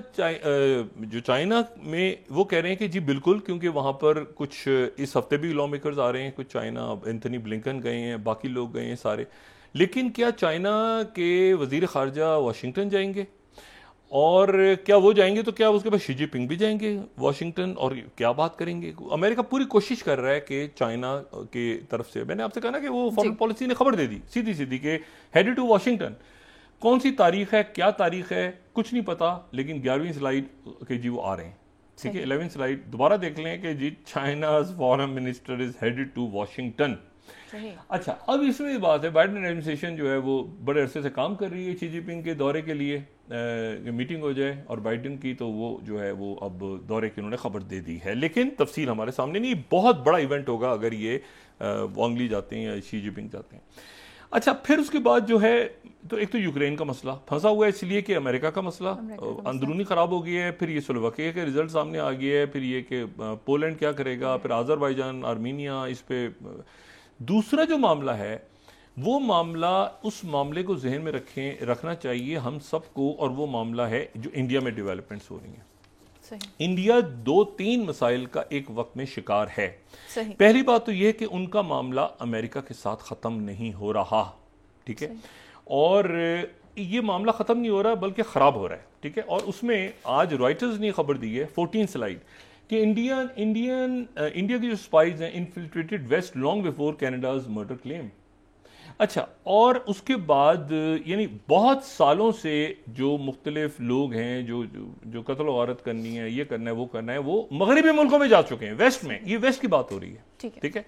Speaker 2: जो चाइना में वो कह रहे हैं कि जी बिल्कुल, क्योंकि वहाँ पर कुछ इस हफ्ते भी लॉ मेकर्स आ रहे हैं, कुछ चाइना, एंथनी ब्लिंकन गए हैं, बाकी लोग गए हैं सारे। लेकिन क्या चाइना के वजीर खारजा वाशिंगटन जाएंगे? और क्या वो जाएंगे तो क्या उसके बाद शी जिनपिंग भी जाएंगे वाशिंगटन, और क्या बात करेंगे? अमेरिका पूरी कोशिश कर रहा है कि चाइना के तरफ से, मैंने आपसे कहा ना कि वो फॉरेन पॉलिसी ने खबर दे दी सीधी सीधी कि हेडेड टू वाशिंगटन। कौन सी तारीख है, क्या तारीख है, कुछ नहीं पता, लेकिन 11वीं स्लाइड के जी वो आ रहे हैं, ठीक है। 11वीं स्लाइड दोबारा देख लें कि जी China's foreign minister is headed to Washington. अच्छा, अब इसमें बात है, बाइडेन एडमिनिस्ट्रेशन जो है वो बड़े अरसे से काम कर रही है शी जिनपिंग के दौरे के लिए, मीटिंग हो जाए और बाइडेन की, तो वो जो है वो अब दौरे की उन्होंने खबर दे दी है, लेकिन तफसील हमारे सामने नहीं। बहुत बड़ा इवेंट होगा अगर ये वांग ली जाते हैं या शी जिनपिंग जाते हैं। अच्छा, फिर उसके बाद जो है, तो एक तो यूक्रेन का मसला फंसा हुआ है इसलिए कि अमेरिका का मसला अंदरूनी खराब हो गया है, फिर ये स्लोवाकिया के रिजल्ट सामने आ गया है, फिर ये कि पोलैंड क्या करेगा, फिर अजरबैजान, आर्मीनिया, इस पे दूसरा जो मामला है वो मामला, उस मामले को जहन में रखना चाहिए हम सबको, और वो मामला है जो इंडिया में डेवलपमेंट्स हो रही हैं। इंडिया 2-3 मसाइल का एक वक्त में शिकार है। पहली बात तो यह कि उनका मामला अमेरिका के साथ खत्म नहीं हो रहा, ठीक है, और ये मामला खत्म नहीं हो रहा बल्कि खराब हो रहा है, ठीक है। और उसमें आज रॉयटर्स ने खबर दी है 14 स्लाइड कि इंडिया की जो स्पाइज हैं infiltrated west long before Canada's murder claim. अच्छा, और उसके बाद यानी बहुत सालों से जो मुख्तलिफ लोग हैं जो कत्ल वारत करनी है, ये करना है, वो करना है, वो मगरबी मुल्कों में जा चुके हैं, वेस्ट में। ये वेस्ट की बात हो रही है, ठीक है,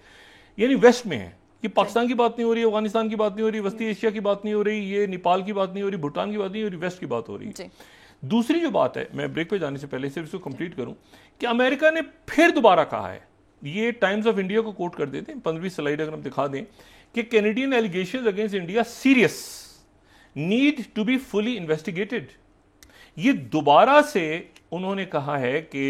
Speaker 2: यानी वेस्ट में है। ये पाकिस्तान की बात नहीं हो रही, अफगानिस्तान की बात नहीं हो रही, वस्ती एशिया की बात नहीं हो रही, ये नेपाल की बात नहीं हो रही, भूटान की बात नहीं हो रही, वेस्ट की बात हो रही है। दूसरी जो बात है, मैं ब्रेक पे जाने से पहले सिर्फ इसको कंप्लीट करूं कि अमेरिका ने फिर दोबारा कहा है, ये टाइम्स ऑफ इंडिया को कोट कर देते हैं, 15वीं स्लाइड अगर हम दिखा दें, कि Canadian allegations against India serious, need to be fully investigated. ये दोबारा से उन्होंने कहा है कि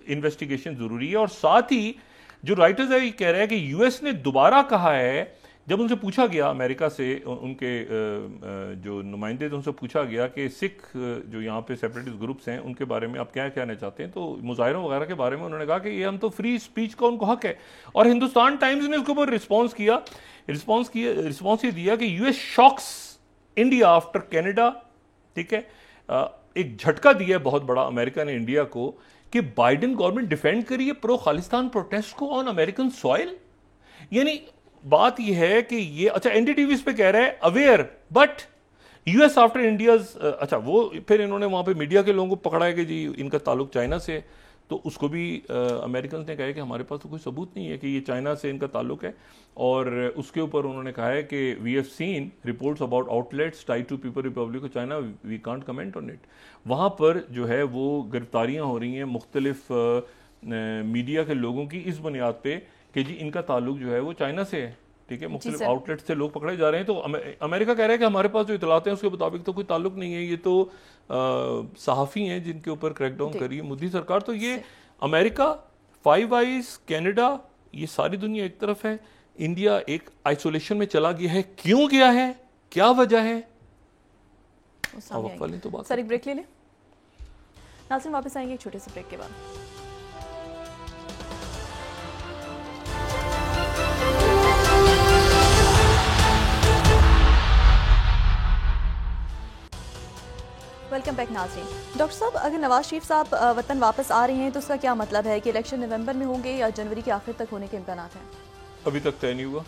Speaker 2: इन्वेस्टिगेशन जरूरी है, और साथ ही जो राइटर्स है ये कह रहे हैं कि यूएस ने दोबारा कहा है, जब उनसे पूछा गया अमेरिका से, उनके जो नुमाइंदे थे उनसे पूछा गया कि सिख जो यहाँ पे सेपरेटिस्ट ग्रुप्स हैं उनके बारे में आप क्या कहना चाहते हैं, तो मुजाहिरों वगैरह के बारे में उन्होंने कहा कि ये हम तो फ्री स्पीच का उनको हक है। और हिंदुस्तान टाइम्स ने उसके ऊपर रिस्पॉन्स ये दिया कि US shocks India after Canada, ठीक है, एक झटका दिया बहुत बड़ा अमेरिका ने इंडिया को कि बाइडेन गवर्नमेंट डिफेंड करिए प्रो खालिस्तान प्रोटेस्ट को ऑन अमेरिकन सॉइल। यानी बात यह है कि ये, अच्छा, एनडीटीवी इस पे कह रहा है aware but US after India's, अच्छा, वो फिर इन्होंने वहां पे मीडिया के लोगों को पकड़ा है कि जी इनका ताल्लुक चाइना से, तो उसको भी अमेरिकन ने कहा कि हमारे पास तो कोई सबूत नहीं है कि ये चाइना से इनका ताल्लुक है। और उसके ऊपर उन्होंने कहा है कि we have seen reports about outlets tied to People Republic of China, we can't comment on it. वहाँ पर जो है वो गिरफ्तारियाँ हो रही हैं मुख्तलिफ मीडिया के लोगों की इस बुनियाद पे कि जी इनका ताल्लुक जो है वो चाइना से है, ठीक है, मुख्तलिफ आउटलेट से लोग पकड़े जा रहे हैं। तो अमेरिका कह रहा है कि हमारे पास जो इतलात हैं उसके मुताबिक तो कोई ताल्लुक नहीं है, ये तो सहाफ़ी हैं जिनके ऊपर क्रैकडाउन कर रही है मोदी सरकार। तो ये अमेरिका, फाइव आइज, कनाडा, ये सारी दुनिया एक तरफ है, इंडिया एक आइसोलेशन में चला गया है। क्यों गया है क्या वजह है?
Speaker 1: वो सामने
Speaker 2: वक्त वाली तो बात
Speaker 1: सर एक ब्रेक ले लें, नाज़रीन वापस आएंगे एक छोटे से ब्रेक के बाद। वेलकम बैक नाज़रीन। डॉक्टर साहब, अगर नवाज शरीफ साहब वतन वापस आ रहे हैं तो उसका क्या मतलब है कि इलेक्शन नवंबर में होंगे या जनवरी के आखिर तक होने के इम्कान हैं?
Speaker 2: अभी तक तय नहीं हुआ।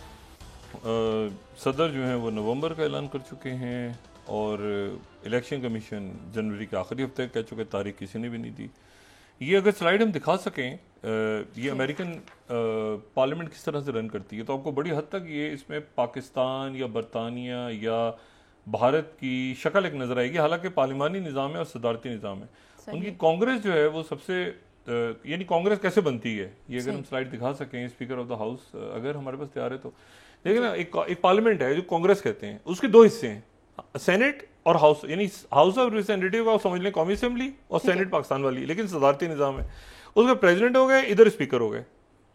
Speaker 2: सदर जो हैं वो नवंबर का ऐलान कर चुके हैं और इलेक्शन कमीशन जनवरी के आखिरी हफ्ते कह चुके, तारीख किसी ने भी नहीं दी। ये अगर स्लाइड हम दिखा सकें, ये अमेरिकन पार्लियामेंट किस तरह से रन करती है, तो आपको बड़ी हद तक ये इसमें पाकिस्तान या बरतानिया या भारत की शक्ल एक नजर आएगी। हालांकि पार्लिमानी निज़ाम है और सदारती निज़ाम है। उनकी कांग्रेस जो है वो सबसे, यानी कांग्रेस कैसे बनती है, ये अगर हम स्लाइड दिखा सकें, स्पीकर ऑफ द हाउस अगर हमारे पास तैयार है तो देखिए ना, एक पार्लियामेंट है जो कांग्रेस कहते हैं, उसके दो हिस्से हैं, सेनेट और हाउस, यानी हाउस ऑफ रिप्रेजेंटेटिव का समझ लें कौमी असेंबली, और सेनेट पाकिस्तान वाली, लेकिन सदारती निज़ाम है। उसमें प्रेसिडेंट हो गए, इधर स्पीकर हो गए,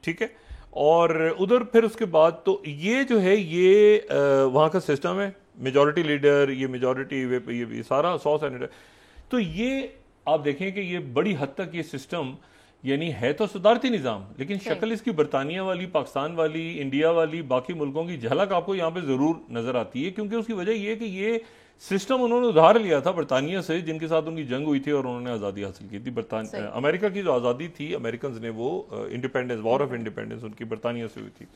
Speaker 2: ठीक है, और उधर फिर उसके बाद तो ये जो है ये वहाँ का सिस्टम है, मेजॉरिटी लीडर, ये मेजॉरिटी, ये सारा 100 सेनेटर। तो ये आप देखें कि ये बड़ी हद तक ये सिस्टम, यानी है तो सदारती निज़ाम, लेकिन शक्ल इसकी बरतानिया वाली, पाकिस्तान वाली, इंडिया वाली, बाकी मुल्कों की झलक आपको यहाँ पे जरूर नजर आती है। क्योंकि उसकी वजह ये कि ये सिस्टम उन्होंने उधार लिया था बरतानिया से, जिनके साथ उनकी जंग हुई थी और उन्होंने आज़ादी हासिल की थी। अमेरिका की जो आज़ादी थी अमेरिकन ने, वो इंडिपेंडेंस, वॉर ऑफ इंडिपेंडेंस उनकी बरतानिया से हुई थी।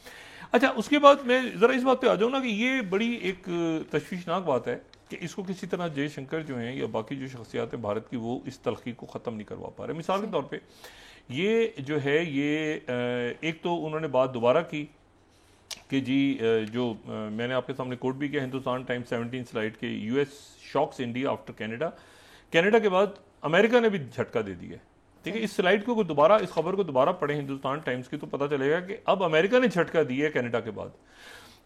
Speaker 2: अच्छा, उसके बाद मैं जरा इस बात पे आ जाऊँ ना कि ये बड़ी एक तशवीशनाक बात है कि इसको किसी तरह जयशंकर जो हैं या बाकी जो शख्सियात हैं भारत की, वो इस तलखी को ख़त्म नहीं करवा पा रहे। मिसाल के तौर पर ये जो है ये एक तो उन्होंने बात दोबारा की कि जी जो मैंने आपके सामने कोट भी किया, हिंदुस्तान टाइम्स 17 स्लाइड के, US shocks India after Canada, Canada के बाद अमेरिका ने भी झटका दे दिया। ठीक है, इस स्लाइड को दोबारा, इस खबर को दोबारा पढ़े हिंदुस्तान टाइम्स की, तो पता चलेगा कि अब अमेरिका ने झटका दिया है कनाडा के बाद।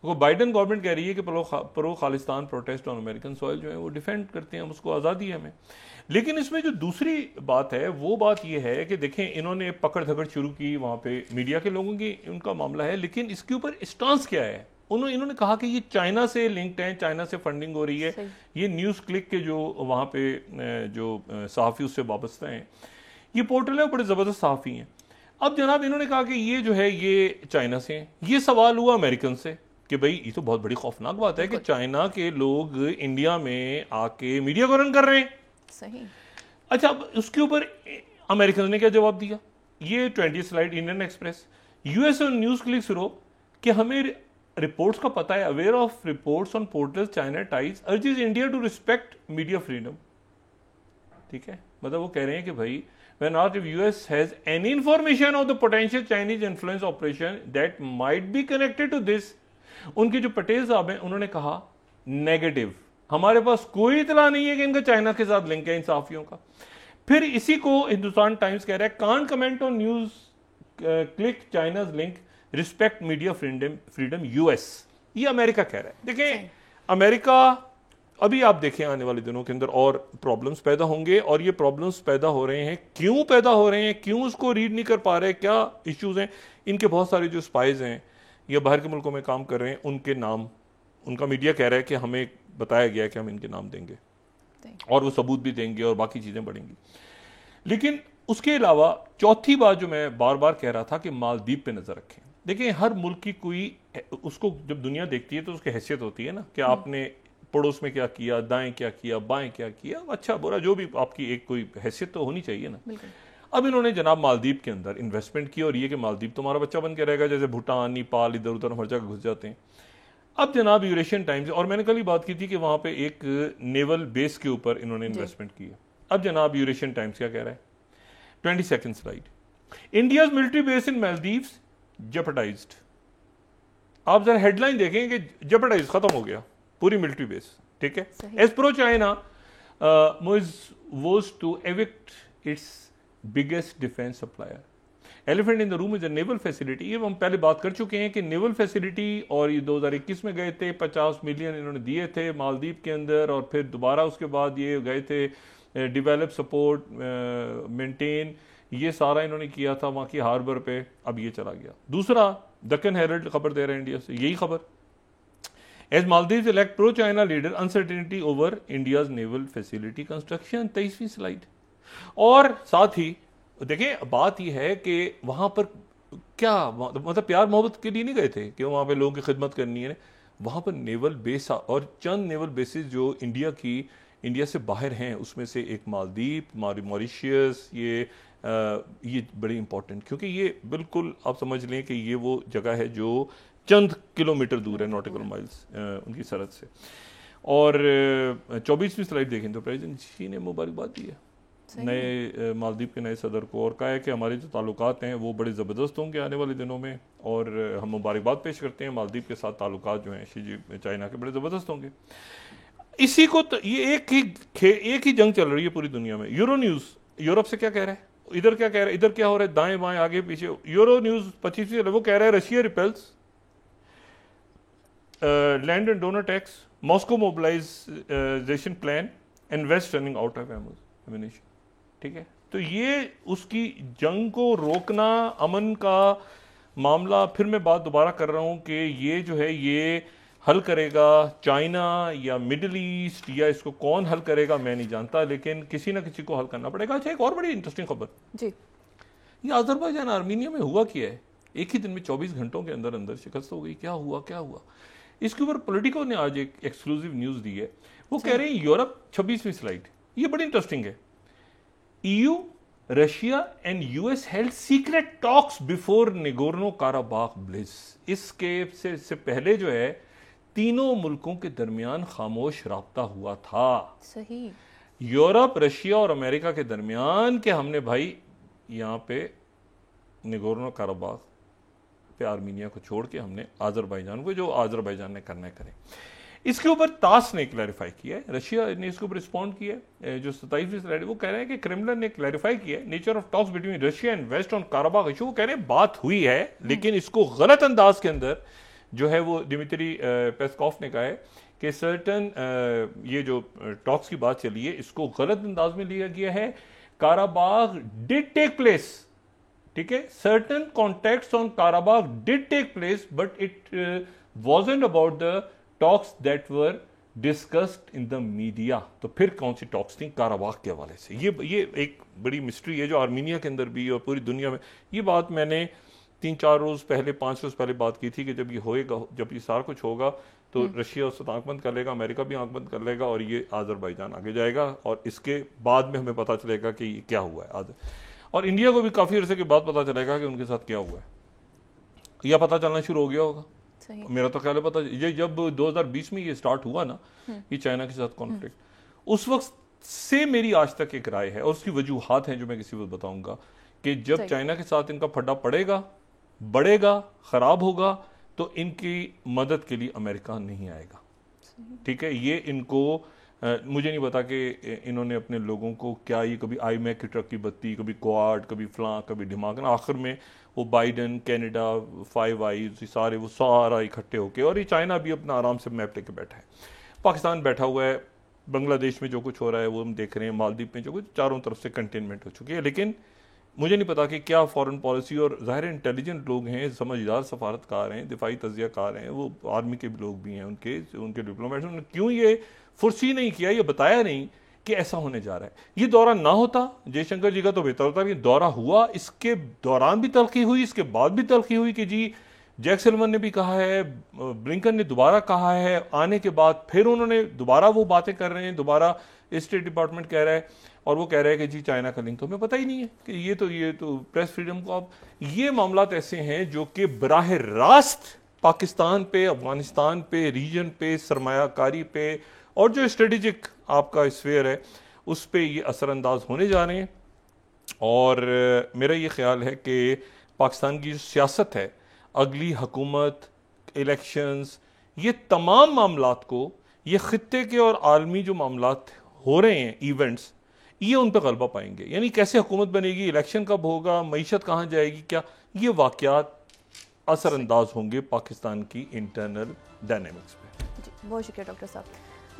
Speaker 2: वो बाइडन गवर्नमेंट कह रही है कि pro Khalistan protest on American soil जो है वो डिफेंड करते हैं, हम उसको आज़ादी है हमें। लेकिन इसमें जो दूसरी बात है वो बात ये है कि देखें, इन्होंने पकड़ धकड़ शुरू की वहाँ पे, मीडिया के लोगों की उनका मामला है, लेकिन इसके ऊपर स्टांस क्या है? इन्होंने कहा कि ये चाइना से लिंक्ड है, चाइना से फंडिंग हो रही है, ये न्यूज़ क्लिक के जो वहाँ पे जो सहाफ़ी उससे वाबस्ता हैं, ये पोर्टल है, बड़े ज़बरदस्त सहाफ़ी हैं। अब जनाब इन्होंने कहा कि ये जो है ये चाइना से हैं। ये सवाल हुआ अमेरिकन से कि भाई ये तो बहुत बड़ी खौफनाक बात है कि चाइना के लोग इंडिया में आके मीडिया को रन कर रहे हैं।
Speaker 1: सही।
Speaker 2: अच्छा, अब उसके ऊपर अमेरिकन ने क्या जवाब दिया? ये 20 slide Indian Express, US news click शुरू कि हमें रिपोर्ट्स का पता है, aware of reports on portals China ties urges India to respect media freedom. ठीक है, मतलब वो कह रहे हैं कि भाई when not if US has any information of the potential Chinese influence operation that might be connected to this, उनके जो पटेल साहब हैं उन्होंने कहा नेगेटिव, हमारे पास कोई इतला नहीं है कि इनका चाइना के साथ लिंक है इन सहाफियों का। फिर इसी को हिंदुस्तान टाइम्स कह रहा है, can't comment on news click China's link, respect media freedom US. ये अमेरिका कह रहा है। देखें, अमेरिका अभी आप देखें आने वाले दिनों के अंदर और प्रॉब्लम्स पैदा होंगे, और ये प्रॉब्लम्स पैदा हो रहे हैं, क्यों पैदा हो रहे हैं, क्यों उसको रीड नहीं कर पा रहे, क्या इश्यूज हैं। इनके बहुत सारे जो स्पाइज हैं या बाहर के मुल्कों में काम कर रहे हैं, उनके नाम, उनका मीडिया कह रहा है कि हमें बताया गया है कि हम इनके नाम देंगे और वो सबूत भी देंगे और बाकी चीज़ें बढ़ेंगी। लेकिन उसके अलावा चौथी बात जो मैं बार बार कह रहा था कि मालदीव पे नज़र रखें। देखिए, हर मुल्क की कोई, उसको जब दुनिया देखती है तो उसकी हैसियत होती है ना कि आपने पड़ोस में क्या किया, दाएं क्या किया, बाएं क्या किया, अच्छा बुरा जो भी आपकी एक कोई हैसियत तो होनी चाहिए ना। अब इन्होंने जनाब मालदीव के अंदर इन्वेस्टमेंट की और ये कि मालदीव तुम्हारा बच्चा बन के रहेगा, जैसे भूटान, नेपाल, इधर उधर हर जगह घुस जाते हैं। अब जनाब यूरेशियन टाइम्स, और मैंने कल ही बात की थी कि वहां पे एक नेवल बेस के ऊपर इन्होंने इन्वेस्टमेंट की है। अब जनाब यूरेशियन टाइम्स क्या कह रहा है, 22nd slide, India's military base in Maldives jeopardised. आप जरा हेडलाइन देखें कि जेपरडाइज, खत्म हो गया पूरी मिलिट्री बेस। ठीक है, as pro China was to evict its biggest defense supplier. Elephant in the room is a naval facility. ये हम पहले बात कर चुके हैं कि नेवल फैसिलिटी, और ये 2021 में गए थे, 50 मिलियन इन्होंने दिए थे मालदीव के अंदर, और फिर दोबारा उसके बाद ये गए थे डिवेलप, सपोर्ट, मेंटेन, ये सारा इन्होंने किया था वहाँ की हार्बर पे। अब ये चला गया। दूसरा, दक्कन हेरल्ड खबर दे रहे हैं इंडिया से, यही खबर, as Maldives elect pro China leader uncertainty over India's naval facility construction, 23वीं स्लाइड। और साथ ही देखिए बात यह है कि वहां पर क्या मतलब प्यार मोहब्बत के लिए नहीं गए थे कि वहां पे लोगों की खिदमत करनी है, वहां पर नेवल बेस और चंद नेवल बेसिस जो इंडिया से बाहर हैं, उसमें से एक मालदीव, मॉरिशियस, ये बड़ी इंपॉर्टेंट, क्योंकि ये बिल्कुल आप समझ लें कि ये वो जगह है जो चंद किलोमीटर दूर है, नॉटिकल माइल्स उनकी सरहद से। और 24वीं स्लाइड देखें तो प्रेसिडेंट शी ने मुबारकबाद दी है नए मालदीव के नए सदर को, और कहा है कि हमारे जो ताल्लुकात हैं वो बड़े ज़बरदस्त होंगे आने वाले दिनों में, और हम मुबारकबाद पेश करते हैं मालदीव के साथ ताल्लुकात जो हैं चाइना के बड़े ज़बरदस्त होंगे। इसी को तो ये एक ही जंग चल रही है पूरी दुनिया में। यूरो न्यूज़ यूरोप से क्या कह रहा है, इधर क्या कह रहा है, इधर क्या हो रहा है, दाएं बाएं आगे पीछे। यूरो न्यूज़ 25वीं वो कह रहा है रशिया रिपेल्स लैंड एंड डोनर attacks, Moscow mobilisation plan and West running out of ammunition. ठीक है, तो ये उसकी जंग को रोकना, अमन का मामला, फिर मैं बात दोबारा कर रहा हूं कि ये जो है ये हल करेगा चाइना या मिडिल ईस्ट, या इसको कौन हल करेगा मैं नहीं जानता, लेकिन किसी ना किसी को हल करना पड़ेगा। अच्छा, एक और बड़ी इंटरेस्टिंग खबर जी, ये अजरबैजान आर्मीनिया में हुआ क्या है, एक ही दिन में 24 घंटों के अंदर अंदर शिकस्त हो गई। क्या हुआ? इसके ऊपर पॉलिटिको ने आज एक एक्सक्लूसिव न्यूज दी है। वो कह रहे हैं यूरोप, 26वीं स्लाइड, ये बड़ी इंटरेस्टिंग है। EU, Russia and US held secret talks before Nagorno-Karabakh blitz. इसके से पहले जो है तीनों मुल्कों के दरमियान खामोश राब्ता हुआ था।
Speaker 1: सही।
Speaker 2: यूरोप, रशिया और अमेरिका के दरमियान कि हमने भाई यहाँ पे निगोर्नो-काराबाख पे आर्मीनिया को छोड़ के हमने आज़रबाईजान को, जो आज़रबाईजान ने करना है करें। इसके ऊपर तास ने क्लैरिफाई किया है, रशिया ने इसके ऊपर रिस्पॉन्ड किया है। जो 27वीं स्लाइड वो कह रहे हैं कि क्रेमलिन ने क्लैरिफाई किया है nature of talks between Russia and West on Karabakh issue. वो कह रहे हैं बात हुई है, लेकिन इसको गलत अंदाज के अंदर जो है वो दिमित्री पेस्कॉफ ने कहा है कि सर्टन ये जो टॉक्स की बात चली है इसको गलत अंदाज में लिया गया है। काराबाख डिड टेक प्लेस, ठीक है, certain contacts on Karabakh did take place, but it wasn't about the talks that were discussed in the media. तो फिर कौन सी टॉक्स थी काराबाख के हवाले से? ये एक बड़ी मिस्ट्री है जो आर्मीनिया के अंदर भी और पूरी दुनिया में। ये बात मैंने 3-4 रोज पहले, 5 रोज पहले बात की थी कि जब ये होएगा, जब ये सारा कुछ होगा तो रशिया उससे आंख बंद कर लेगा, अमेरिका भी आंख बंद कर लेगा, और ये आज़रबाईजान आगे जाएगा, और इसके बाद में हमें पता चलेगा कि क्या हुआ है। और इंडिया को भी काफी अरसे के बाद पता चलेगा कि उनके साथ क्या हुआ है, या पता चलना शुरू हो गया होगा। मेरा तो ख्याल है पता, ये जब 2020 में ये स्टार्ट हुआ ना, ये चाइना के साथ कॉन्फ्लिक्ट, उस वक्त से मेरी आज तक एक राय है, और उसकी वजूहात हैं जो मैं किसी को बताऊंगा, कि जब चाइना के साथ इनका फड्डा पड़ेगा, बढ़ेगा, खराब होगा, तो इनकी मदद के लिए अमेरिका नहीं आएगा। ठीक है, ये इनको मुझे नहीं पता कि इन्होंने अपने लोगों को क्या, ये कभी IMEC की ट्रक की बत्ती, कभी क्वाड, कभी फ्लां, कभी ढिमाकन, आखिर में वो बाइडन, कनाडा, 5 आइज, सारे वो सारा इकट्ठे होके, और ये चाइना भी अपना आराम से मैप लेके बैठा है, पाकिस्तान बैठा हुआ है, बांग्लादेश में जो कुछ हो रहा है वो हम देख रहे हैं, मालदीव में जो कुछ, चारों तरफ से कंटेनमेंट हो चुकी है। लेकिन मुझे नहीं पता कि क्या फॉरेन पॉलिसी, और ज़ाहिर इंटेलिजेंट लोग हैं, समझदार सफारतकार हैं, दिफाई तजियाकार हैं, वो आर्मी के भी लोग भी हैं, उनके डिप्लोमेट्स, उन्होंने क्यों ये फुर्सी नहीं किया, ये बताया नहीं कि ऐसा होने जा रहा है। ये दौरा ना होता जयशंकर जी का तो बेहतर होता, ये दौरा हुआ, इसके दौरान भी तलखी हुई, इसके बाद भी तलखी हुई कि जी जैक सल्लिवन ने भी कहा है, ब्लिंकन ने दोबारा कहा है, आने के बाद फिर उन्होंने दोबारा वो बातें कर रहे हैं, दोबारा स्टेट डिपार्टमेंट कह रहा है, और वो कह रहे हैं कि जी चाइना का लिंक, तो हमें पता ही नहीं है कि ये तो प्रेस फ्रीडम को आप, ये मामलात ऐसे हैं जो कि बराह रास्त पाकिस्तान पे, अफगानिस्तान पे, रीजन पे, सरमायाकारी पे, और जो स्ट्रेटेजिक आपका स्फीयर है उस पे ये असरअंदाज होने जा रहे हैं। और मेरा ये ख्याल है कि पाकिस्तान की जो सियासत है, अगली हुकूमत, इलेक्शंस, ये तमाम मामलात को, ये खित्ते के और आलमी जो मामलात हो रहे हैं, इवेंट्स, ये उन पर गलबा पाएंगे। यानी कैसे हुकूमत बनेगी, इलेक्शन कब होगा, मईशत कहाँ जाएगी, क्या ये वाक़यात असरअंदाज होंगे पाकिस्तान की इंटरनल डायनेमिक्स पे।
Speaker 1: जी, बहुत शुक्रिया डॉक्टर साहब।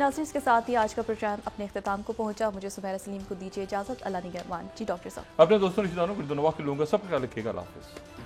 Speaker 1: नाज़रीन, इसके साथ ही आज का प्रोग्राम अपने इख्तिताम को पहुंचा। मुझे सुमेरा सलीम को दीजिए इजाज़त। अल्लाह निगहबान। जी डॉक्टर साहब,
Speaker 2: अपने दोस्तों, रिश्तेदारों, फिर दोनों के लोगों का सबका ख्याल रखिएगा। अल्लाह हाफ़िज़।